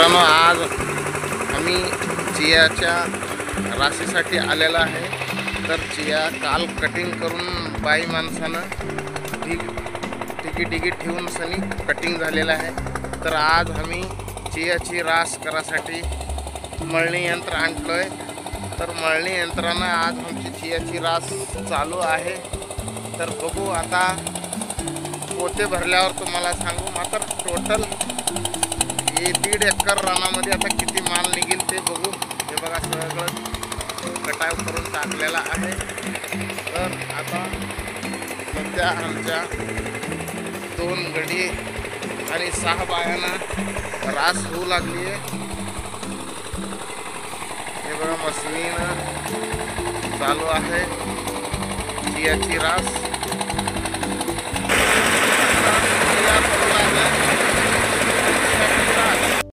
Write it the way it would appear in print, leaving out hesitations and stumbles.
मित्रांनो, आज आम्ही चियाच्या राशीसाठी आलेला आहे। तर चिया काल कटिंग करून बाई माणसानं टिकी ठेवून सनी कटिंग झालेला आहे। तर आज आम्ही चियाची रास करासाठी मळणी यंत्र आणलोय। तर मळणी यंत्रानं आज आमची चियाची रास चालू आहे। तर बघू आता पोते भरल्यावर तुम्हाला सांगू। मात्र टोटल हे 1.5 एकर रानामध्ये आता किती माल निघेल ते बघू। हे बघा सगळं कटाव करून टाकलेला आहे। तर आता सध्या आमच्या 2 गडी आणि 6 बायांना रास होऊ लागली आहे। हे बघा मशीन चालू आहे चियाची रास।